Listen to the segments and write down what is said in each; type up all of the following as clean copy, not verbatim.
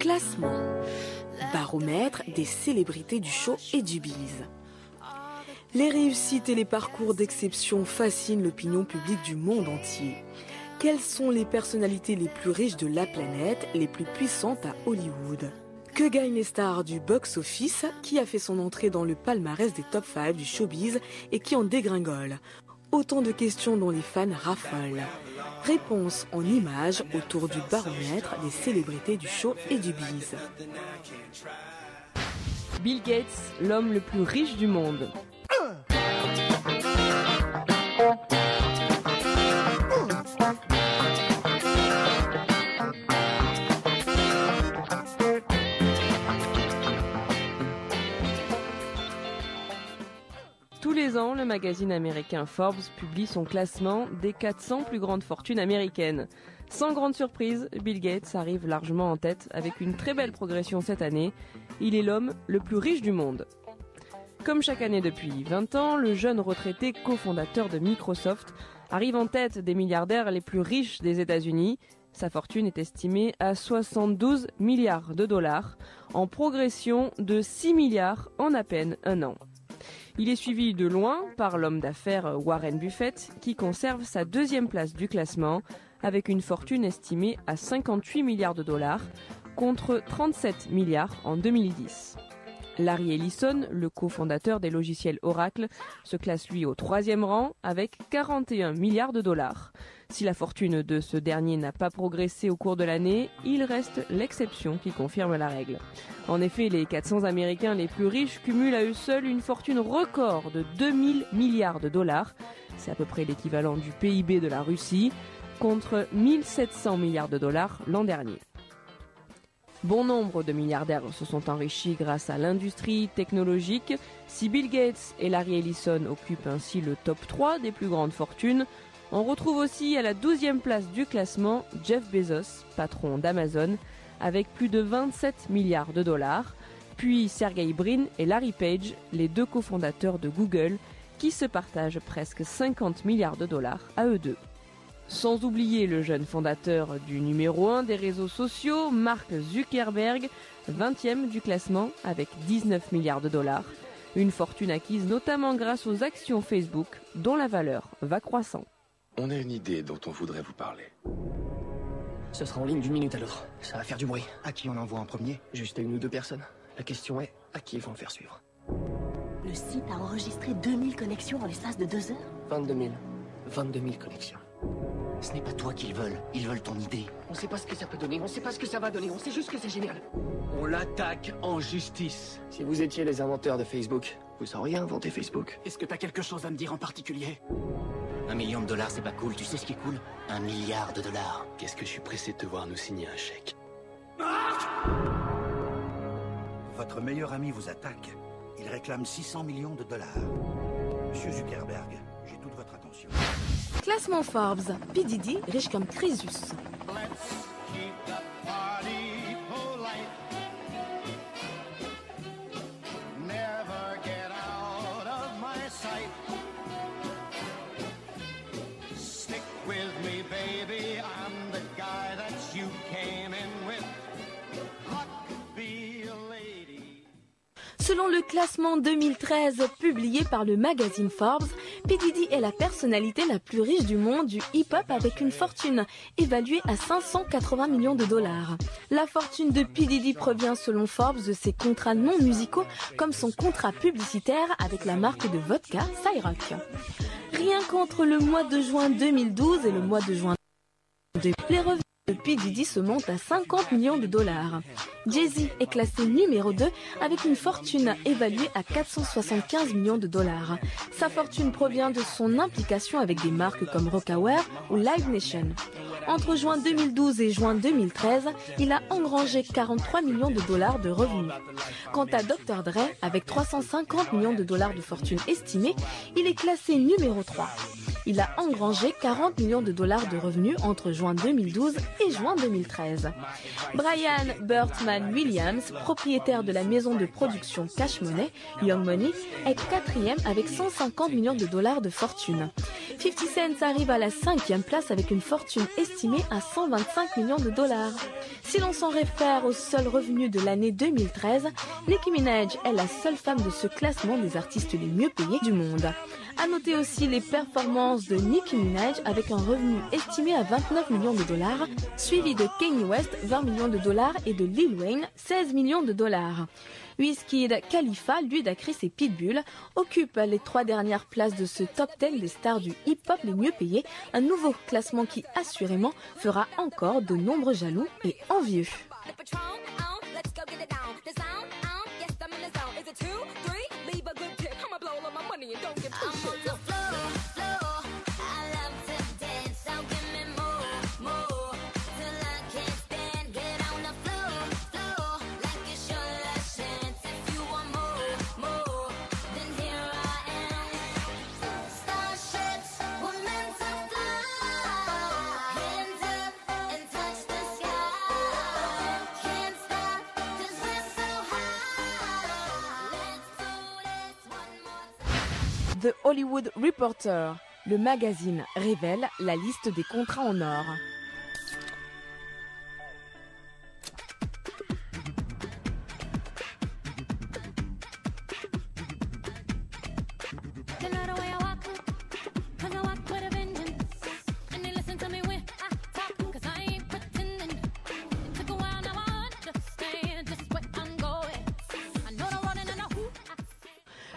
Classement. Baromètre des célébrités du show et du biz. Les réussites et les parcours d'exception fascinent l'opinion publique du monde entier. Quelles sont les personnalités les plus riches de la planète, les plus puissantes à Hollywood? Que gagnent les stars du box-office? Qui a fait son entrée dans le palmarès des top 5 du showbiz et qui en dégringole? Autant de questions dont les fans raffolent. Réponse en images autour du baromètre des célébrités du show et du biz. Bill Gates, l'homme le plus riche du monde. Tous les ans, le magazine américain Forbes publie son classement des 400 plus grandes fortunes américaines. Sans grande surprise, Bill Gates arrive largement en tête avec une très belle progression cette année. Il est l'homme le plus riche du monde. Comme chaque année depuis 20 ans, le jeune retraité cofondateur de Microsoft arrive en tête des milliardaires les plus riches des États-Unis. Sa fortune est estimée à 72 milliards de dollars, en progression de 6 milliards en à peine un an. Il est suivi de loin par l'homme d'affaires Warren Buffett, qui conserve sa deuxième place du classement, avec une fortune estimée à 58 milliards de dollars, contre 37 milliards en 2010. Larry Ellison, le cofondateur des logiciels Oracle, se classe lui au troisième rang avec 41 milliards de dollars. Si la fortune de ce dernier n'a pas progressé au cours de l'année, il reste l'exception qui confirme la règle. En effet, les 400 Américains les plus riches cumulent à eux seuls une fortune record de 2000 milliards de dollars. C'est à peu près l'équivalent du PIB de la Russie, contre 1700 milliards de dollars l'an dernier. Bon nombre de milliardaires se sont enrichis grâce à l'industrie technologique. Si Bill Gates et Larry Ellison occupent ainsi le top 3 des plus grandes fortunes, on retrouve aussi à la 12e place du classement Jeff Bezos, patron d'Amazon, avec plus de 27 milliards de dollars, puis Sergey Brin et Larry Page, les deux cofondateurs de Google, qui se partagent presque 50 milliards de dollars à eux deux. Sans oublier le jeune fondateur du numéro 1 des réseaux sociaux, Mark Zuckerberg, 20e du classement avec 19 milliards de dollars. Une fortune acquise notamment grâce aux actions Facebook, dont la valeur va croissant. On a une idée dont on voudrait vous parler. Ce sera en ligne d'une minute à l'autre. Ça va faire du bruit. À qui on envoie en premier? Juste à une ou deux personnes. La question est, à qui ils vont le faire suivre? Le site a enregistré 2000 connexions en l'espace de 2 heures. 22 000. 22 000 connexions. Ce n'est pas toi qu'ils veulent ton idée. On sait pas ce que ça peut donner, on sait pas ce que ça va donner, on sait juste que c'est génial. On l'attaque en justice. Si vous étiez les inventeurs de Facebook, vous auriez inventé Facebook. Est-ce que t'as quelque chose à me dire en particulier? $1 million, c'est pas cool. Tu sais ce qui est cool? $1 milliard. Qu'est-ce que je suis pressé de te voir nous signer un chèque. Votre meilleur ami vous attaque. Il réclame $600 millions. Monsieur Zuckerberg, j'ai toute votre attention. Classement Forbes. P. Diddy, riche comme Crésus. Selon le classement 2013 publié par le magazine Forbes, P. Diddy est la personnalité la plus riche du monde du hip-hop avec une fortune évaluée à 580 millions de dollars. La fortune de P. Diddy provient selon Forbes de ses contrats non musicaux comme son contrat publicitaire avec la marque de vodka Ciroc. Rien qu'entre le mois de juin 2012 et le mois de juin 2012, les revenus de P. Diddy se monte à 50 millions de dollars. Jay-Z est classé numéro 2 avec une fortune évaluée à 475 millions de dollars. Sa fortune provient de son implication avec des marques comme Rocawear ou Live Nation. Entre juin 2012 et juin 2013, il a engrangé 43 millions de dollars de revenus. Quant à Dr. Dre, avec 350 millions de dollars de fortune estimée, il est classé numéro 3. Il a engrangé 40 millions de dollars de revenus entre juin 2012 et juin 2013. Brian Burtman Williams, propriétaire de la maison de production Cash Money, Young Money, est quatrième avec 150 millions de dollars de fortune. 50 Cent arrive à la 5e place avec une fortune estimée à 125 millions de dollars. Si l'on s'en réfère au seul revenu de l'année 2013, Nicki Minaj est la seule femme de ce classement des artistes les mieux payés du monde. À noter aussi les performances de Nicki Minaj avec un revenu estimé à 29 millions de dollars, suivi de Kanye West 20 millions de dollars et de Lil Wayne 16 millions de dollars. Wizkid, Khalifa, Ludacris et Pitbull occupent les 3 dernières places de ce top 10 des stars du hip-hop les mieux payés, un nouveau classement qui assurément fera encore de nombreux jaloux et envieux. The Hollywood Reporter, le magazine révèle la liste des contrats en or.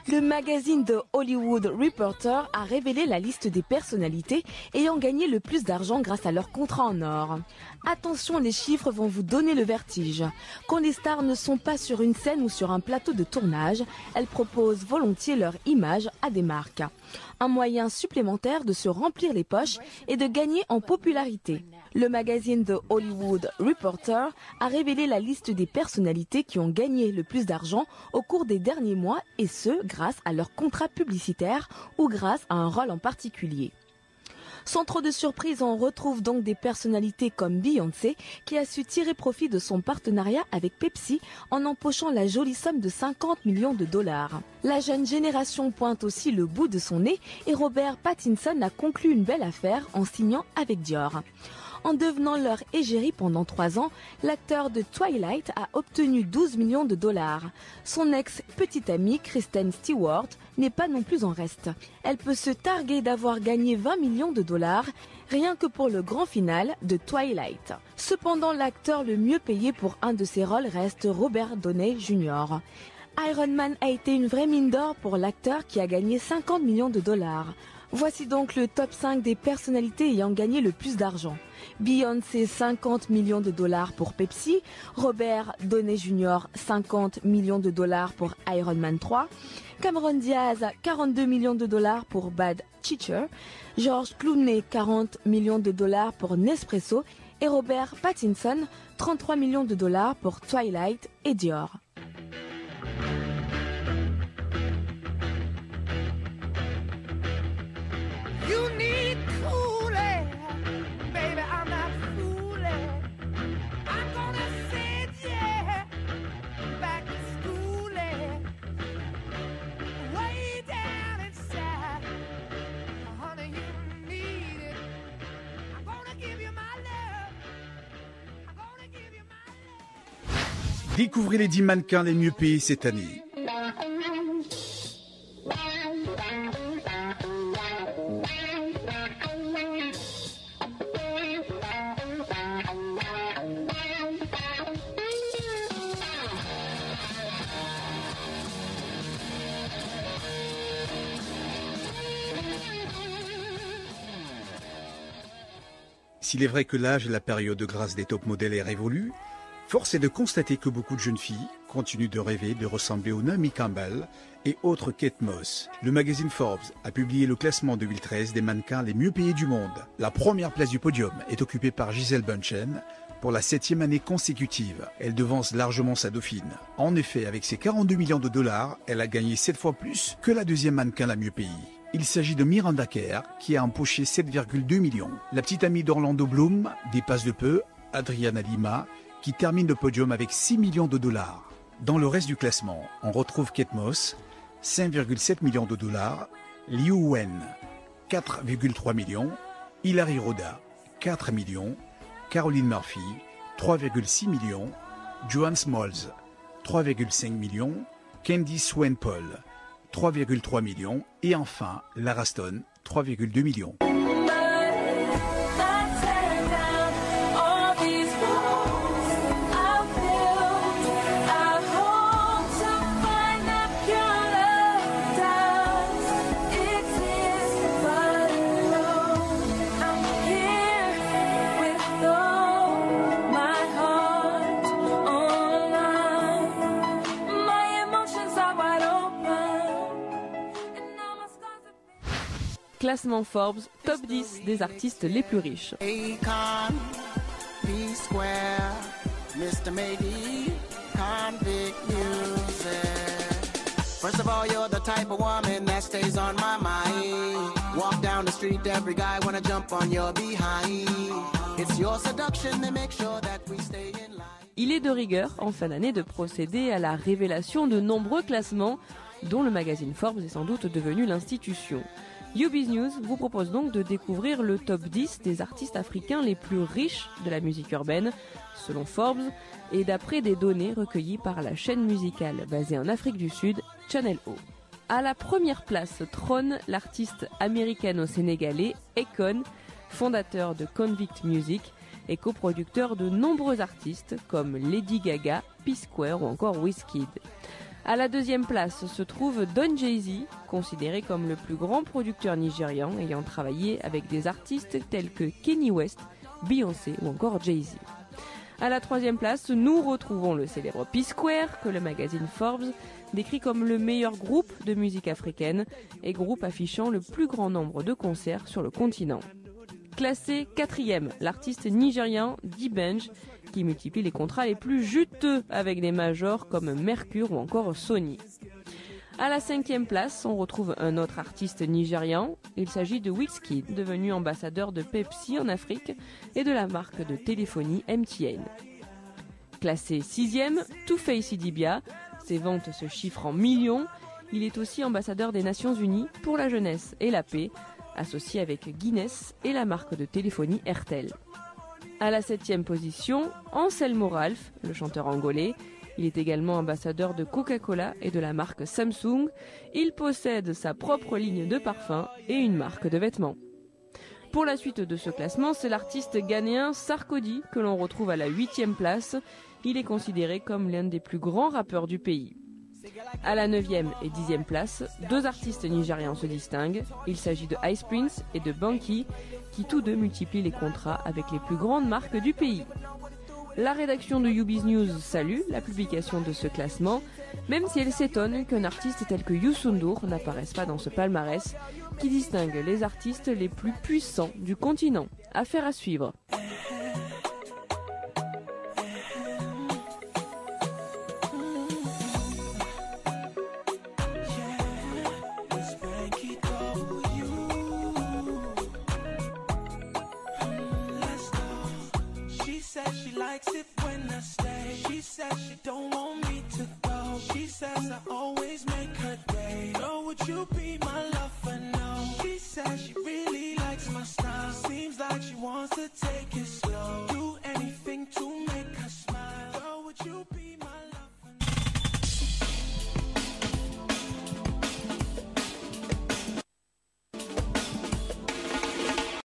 Le magazine The Hollywood Reporter a révélé la liste des personnalités ayant gagné le plus d'argent grâce à leur contrat en or. Attention, les chiffres vont vous donner le vertige. Quand les stars ne sont pas sur une scène ou sur un plateau de tournage, elles proposent volontiers leur image à des marques. Un moyen supplémentaire de se remplir les poches et de gagner en popularité. Le magazine The Hollywood Reporter a révélé la liste des personnalités qui ont gagné le plus d'argent au cours des derniers mois, et ce, grâce à leur contrat publicitaire ou grâce à un rôle en particulier. Sans trop de surprise, on retrouve donc des personnalités comme Beyoncé qui a su tirer profit de son partenariat avec Pepsi en empochant la jolie somme de 50 millions de dollars. La jeune génération pointe aussi le bout de son nez et Robert Pattinson a conclu une belle affaire en signant avec Dior. En devenant leur égérie pendant 3 ans, l'acteur de Twilight a obtenu 12 millions de dollars. Son ex-petite amie, Kristen Stewart, n'est pas non plus en reste. Elle peut se targuer d'avoir gagné 20 millions de dollars rien que pour le grand final de Twilight. Cependant, l'acteur le mieux payé pour un de ses rôles reste Robert Downey Jr. Iron Man a été une vraie mine d'or pour l'acteur qui a gagné 50 millions de dollars. Voici donc le top 5 des personnalités ayant gagné le plus d'argent. Beyoncé, 50 millions de dollars pour Pepsi. Robert Downey Jr., 50 millions de dollars pour Iron Man 3. Cameron Diaz, 42 millions de dollars pour Bad Teacher. George Clooney, 40 millions de dollars pour Nespresso. Et Robert Pattinson, 33 millions de dollars pour Twilight et Dior. You need cool air, baby, I'm not fooling. I'm gonna send you back to school, way down inside. Honey, you need it. I'm gonna give you my love. I'm gonna give you my love. Découvrez les 10 mannequins les mieux payés cette année. S'il est vrai que l'âge et la période de grâce des top modèles est révolue, force est de constater que beaucoup de jeunes filles continuent de rêver de ressembler aux Naomi Campbell et autres Kate Moss. Le magazine Forbes a publié le classement 2013 des mannequins les mieux payés du monde. La première place du podium est occupée par Gisele Bündchen pour la 7e année consécutive. Elle devance largement sa dauphine. En effet, avec ses 42 millions de dollars, elle a gagné 7 fois plus que la deuxième mannequin la mieux payée. Il s'agit de Miranda Kerr qui a empoché 7,2 millions. La petite amie d'Orlando Bloom dépasse de peu Adriana Lima qui termine le podium avec 6 millions de dollars. Dans le reste du classement, on retrouve Kate Moss, 5,7 millions de dollars, Liu Wen, 4,3 millions, Hilary Rhoda, 4 millions, Caroline Murphy, 3,6 millions, Joan Smalls, 3,5 millions, Candy Swain-Paul, 3,3 millions, et enfin Lara Stone, 3,2 millions. Classement Forbes, top 10 des artistes les plus riches. First of all, you're the type of woman that stays on my mind. Walk down the street, every guy wanna jump on your behind. It's your seduction that makes sure that we stay in line. Il est de rigueur, en fin d'année, de procéder à la révélation de nombreux classements dont le magazine Forbes est sans doute devenu l'institution. UB's News vous propose donc de découvrir le top 10 des artistes africains les plus riches de la musique urbaine, selon Forbes, et d'après des données recueillies par la chaîne musicale basée en Afrique du Sud, Channel O. À la première place trône l'artiste américano-sénégalais Akon, fondateur de Convict Music et coproducteur de nombreux artistes comme Lady Gaga, P-Square ou encore Wizkid. À la deuxième place se trouve Don Jay-Z, considéré comme le plus grand producteur nigérian ayant travaillé avec des artistes tels que Kanye West, Beyoncé ou encore Jay-Z. À la troisième place, nous retrouvons le célèbre P-Square que le magazine Forbes décrit comme le meilleur groupe de musique africaine et groupe affichant le plus grand nombre de concerts sur le continent. Classé quatrième, l'artiste nigérian D'banj, qui multiplie les contrats les plus juteux avec des majors comme Mercure ou encore Sony. À la cinquième place, on retrouve un autre artiste nigérian. Il s'agit de Wizkid, devenu ambassadeur de Pepsi en Afrique et de la marque de téléphonie MTN. Classé sixième, Two-Face Idibia. Ses ventes se chiffrent en millions. Il est aussi ambassadeur des Nations Unies pour la jeunesse et la paix, associé avec Guinness et la marque de téléphonie Airtel. À la septième position, Anselmo Ralph, le chanteur angolais. Il est également ambassadeur de Coca-Cola et de la marque Samsung. Il possède sa propre ligne de parfums et une marque de vêtements. Pour la suite de ce classement, c'est l'artiste ghanéen Sarkodie que l'on retrouve à la 8e place. Il est considéré comme l'un des plus grands rappeurs du pays. À la 9e et 10e place, deux artistes nigérians se distinguent. Il s'agit de Ice Prince et de Banky, qui tous deux multiplient les contrats avec les plus grandes marques du pays. La rédaction de UB's News salue la publication de ce classement, même si elle s'étonne qu'un artiste tel que Youssou N'Dour n'apparaisse pas dans ce palmarès, qui distingue les artistes les plus puissants du continent. Affaire à suivre. She says I always make her day. Girl, would you be my